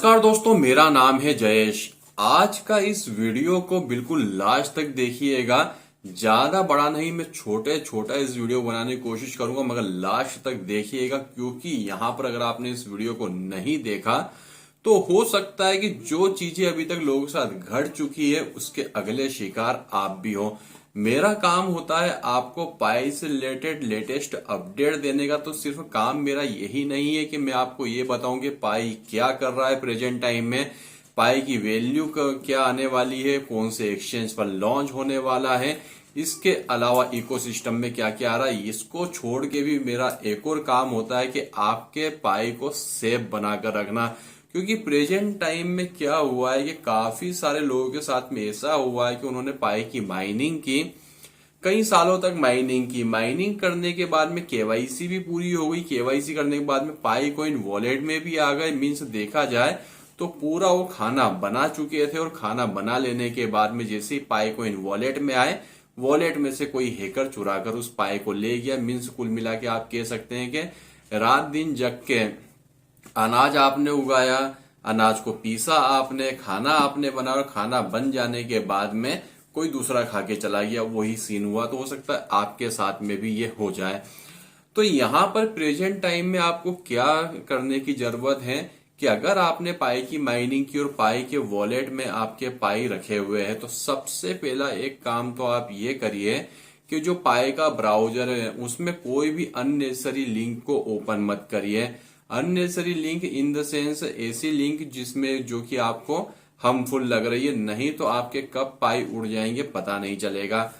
नमस्कार दोस्तों, मेरा नाम है जयेश। आज का इस वीडियो को बिल्कुल लास्ट तक देखिएगा। ज्यादा बड़ा नहीं, मैं छोटे छोटा इस वीडियो बनाने की कोशिश करूंगा, मगर लास्ट तक देखिएगा, क्योंकि यहाँ पर अगर आपने इस वीडियो को नहीं देखा तो हो सकता है कि जो चीजें अभी तक लोगों के साथ घट चुकी है उसके अगले शिकार आप भी हो। मेरा काम होता है आपको पाई से रिलेटेड लेटेस्ट अपडेट देने का, तो सिर्फ काम मेरा यही नहीं है कि मैं आपको ये बताऊं कि पाई क्या कर रहा है प्रेजेंट टाइम में, पाई की वैल्यू क्या आने वाली है, कौन से एक्सचेंज पर लॉन्च होने वाला है, इसके अलावा इकोसिस्टम में क्या क्या आ रहा है। इसको छोड़ के भी मेरा एक और काम होता है कि आपके पाई को सेफ बनाकर रखना, क्योंकि प्रेजेंट टाइम में क्या हुआ है कि काफी सारे लोगों के साथ में ऐसा हुआ है कि उन्होंने पाई की माइनिंग की, कई सालों तक माइनिंग की। माइनिंग करने के बाद में केवाईसी भी पूरी हो गई, केवाईसी करने के बाद में पाई कॉइन वॉलेट में भी आ गए। मीन्स देखा जाए तो पूरा वो खाना बना चुके थे, और खाना बना लेने के बाद में जैसे ही पाई कॉइन वॉलेट में आए, वॉलेट में से कोई हैकर चुराकर उस पाई को ले गया। मीन्स कुल मिला के आप कह सकते हैं कि रात दिन जग के अनाज आपने उगाया, अनाज को पीसा आपने, खाना आपने बनाया, और खाना बन जाने के बाद में कोई दूसरा खा के चला गया, वही सीन हुआ। तो हो सकता है आपके साथ में भी ये हो जाए। तो यहाँ पर प्रेजेंट टाइम में आपको क्या करने की जरूरत है कि अगर आपने पाई की माइनिंग की और पाई के वॉलेट में आपके पाई रखे हुए हैं, तो सबसे पहला एक काम तो आप ये करिए कि जो पाई का ब्राउजर है उसमें कोई भी अननेसेसरी लिंक को ओपन मत करिए। Unnecessary link in the sense ऐसी लिंक जिसमें जो कि आपको हार्मफुल लग रही है, नहीं तो आपके कब पाई उड़ जाएंगे पता नहीं चलेगा।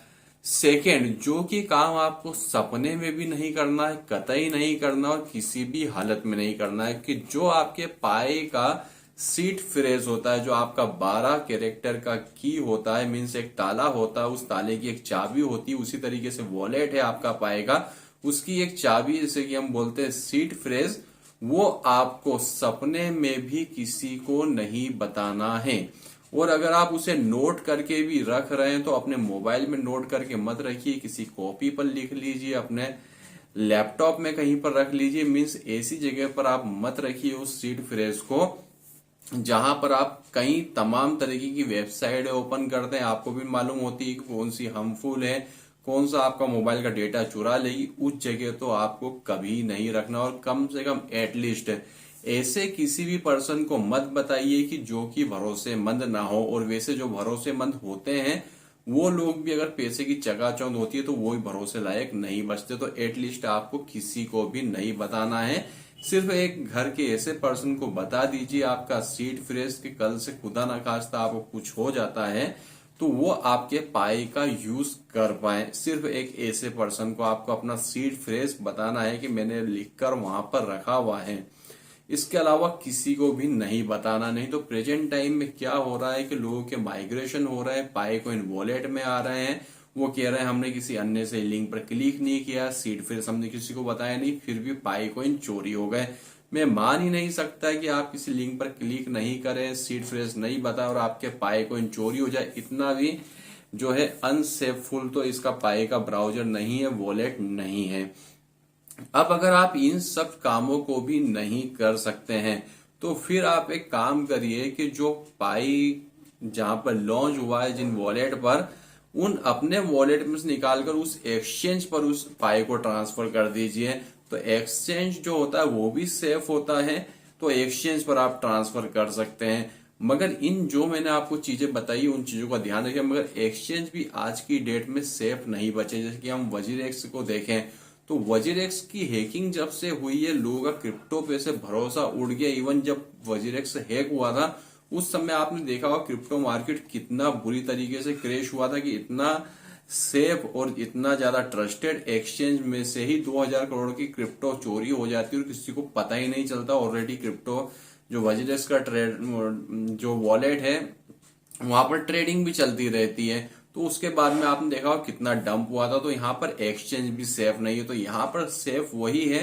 सेकेंड, जो कि काम आपको सपने में भी नहीं करना है, कतई नहीं करना और किसी भी हालत में नहीं करना है, कि जो आपके पाई का सीट फ्रेज होता है, जो आपका 12 कैरेक्टर का की होता है, मीन्स एक ताला होता है, उस ताले की एक चाबी होती है। उसी तरीके से वॉलेट है आपका पाई का, उसकी एक चाबी, जैसे कि हम बोलते हैं सीट फ्रेज, वो आपको सपने में भी किसी को नहीं बताना है। और अगर आप उसे नोट करके भी रख रहे हैं तो अपने मोबाइल में नोट करके मत रखिए, किसी कॉपी पर लिख लीजिए, अपने लैपटॉप में कहीं पर रख लीजिए। मीन्स ऐसी जगह पर आप मत रखिए उस सीड फ्रेज को जहां पर आप कई तमाम तरीके की वेबसाइट ओपन करते हैं, आपको भी मालूम होती है कि कौन सी हार्मफुल है, कौन सा आपका मोबाइल का डेटा चुरा लेगी। उस जगह तो आपको कभी नहीं रखना, और कम से कम एटलीस्ट ऐसे किसी भी पर्सन को मत बताइए कि जो कि भरोसेमंद ना हो। और वैसे जो भरोसेमंद होते हैं वो लोग भी अगर पैसे की चकाचौंध होती है तो वो भी भरोसे लायक नहीं बचते। तो एटलीस्ट आपको किसी को भी नहीं बताना है, सिर्फ एक घर के ऐसे पर्सन को बता दीजिए आपका सीड फ्रेज, कि कल से खुदा ना खास्ता आपको कुछ हो जाता है तो वो आपके पाई का यूज कर पाए। सिर्फ एक ऐसे पर्सन को आपको अपना सीड फ्रेज बताना है कि मैंने लिखकर वहां पर रखा हुआ है, इसके अलावा किसी को भी नहीं बताना। नहीं तो प्रेजेंट टाइम में क्या हो रहा है कि लोगों के माइग्रेशन हो रहा है, पाई कॉइन वॉलेट में आ रहे हैं, वो कह रहे हैं हमने किसी अन्य से लिंक पर क्लिक नहीं किया, सीड फ्रेज हमने किसी को बताया नहीं, फिर भी पाई कॉइन चोरी हो गए। मैं मान ही नहीं सकता कि आप किसी लिंक पर क्लिक नहीं करें, सीड फ्रेज नहीं बताए और आपके पाई कॉइन चोरी हो जाए। इतना भी जो है अनसेफुल तो इसका पाई का ब्राउजर नहीं है, वॉलेट नहीं है। अब अगर आप इन सब कामों को भी नहीं कर सकते हैं तो फिर आप एक काम करिए कि जो पाई जहां पर लॉन्च हुआ है, जिन वॉलेट पर, उन अपने वॉलेट में से निकालकर उस एक्सचेंज पर उस पाई को ट्रांसफर कर दीजिए। तो एक्सचेंज जो होता है वो भी सेफ होता है, तो एक्सचेंज पर आप ट्रांसफर कर सकते हैं। मगर इन जो मैंने आपको चीजें बताई उन चीजों का ध्यान रखिए। मगर एक्सचेंज भी आज की डेट में सेफ नहीं बचे। जैसे कि हम वजीरेक्स को देखें तो वजीरेक्स की हैकिंग जब से हुई है, लोगों का क्रिप्टो पे से भरोसा उड़ गया। इवन जब वजीरेक्स हैक हुआ था उस समय आपने देखा होगा क्रिप्टो मार्केट कितना बुरी तरीके से क्रैश हुआ था, कि इतना सेफ और इतना ज्यादा ट्रस्टेड एक्सचेंज में से ही 2000 करोड़ की क्रिप्टो चोरी हो जाती है और किसी को पता ही नहीं चलता। ऑलरेडी क्रिप्टो जो वजीरेक्स का ट्रेड जो वॉलेट है वहां पर ट्रेडिंग भी चलती रहती है। तो उसके बाद में आपने देखा हो कितना डंप हुआ था। तो यहाँ पर एक्सचेंज भी सेफ नहीं है। तो यहाँ पर सेफ वही है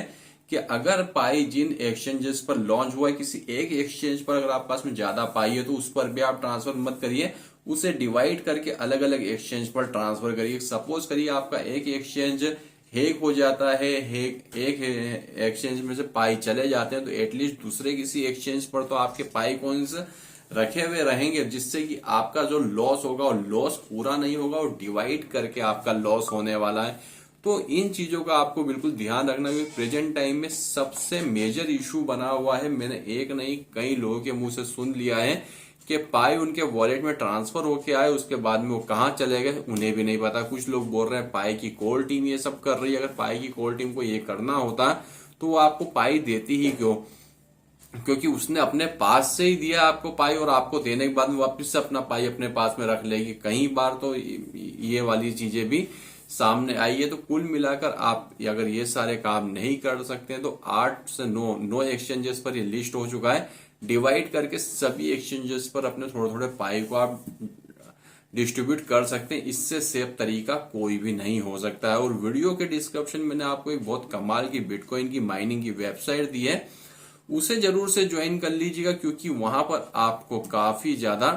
कि अगर पाई जिन एक्सचेंजेस पर लॉन्च हुआ है, किसी एक एक्सचेंज पर अगर आपके पास में ज्यादा पाई है तो उस पर भी आप ट्रांसफर मत करिए, उसे डिवाइड करके अलग अलग एक्सचेंज पर ट्रांसफर करिए। सपोज करिए आपका एक एक्सचेंज हैक हो जाता है, हैक एक एक्सचेंज में से पाई चले जाते हैं, तो एटलीस्ट दूसरे किसी एक्सचेंज पर तो आपके पाई कॉइन्स रखे हुए रहेंगे, जिससे कि आपका जो लॉस होगा वो लॉस पूरा नहीं होगा और डिवाइड करके आपका लॉस होने वाला है। तो इन चीजों का आपको बिल्कुल ध्यान रखना है। प्रेजेंट टाइम में सबसे मेजर इशू बना हुआ है, मैंने एक नहीं कई लोगों के मुंह से सुन लिया है कि पाई उनके वॉलेट में ट्रांसफर होके आए, उसके बाद में वो कहाँ चले गए उन्हें भी नहीं पता। कुछ लोग बोल रहे हैं पाई की कॉल टीम ये सब कर रही है। अगर पाई की कॉल टीम को ये करना होता तो वो आपको पाई देती ही क्यों? क्योंकि उसने अपने पास से ही दिया आपको पाई, और आपको देने के बाद में वापस से अपना पाई अपने पास में रख लेगी। कई बार तो ये वाली चीजें भी सामने आई है। तो कुल मिलाकर आप अगर ये सारे काम नहीं कर सकते हैं तो 8 से 9 एक्सचेंजेस पर ये लिस्ट हो चुका है। डिवाइड करके सभी एक्सचेंजेस पर अपने थोड़े थोड़े पाई को आप डिस्ट्रीब्यूट कर सकते हैं। इससे सेफ तरीका कोई भी नहीं हो सकता है। और वीडियो के डिस्क्रिप्शन में मैंने आपको एक बहुत कमाल की बिटकॉइन की माइनिंग की वेबसाइट दी है, उसे जरूर से ज्वाइन कर लीजिएगा, क्योंकि वहां पर आपको काफी ज्यादा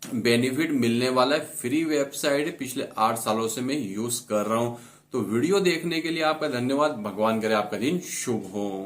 बेनिफिट मिलने वाला है। फ्री वेबसाइट है, पिछले 8 सालों से मैं यूज कर रहा हूं। तो वीडियो देखने के लिए आपका धन्यवाद। भगवान करे आपका दिन शुभ हो।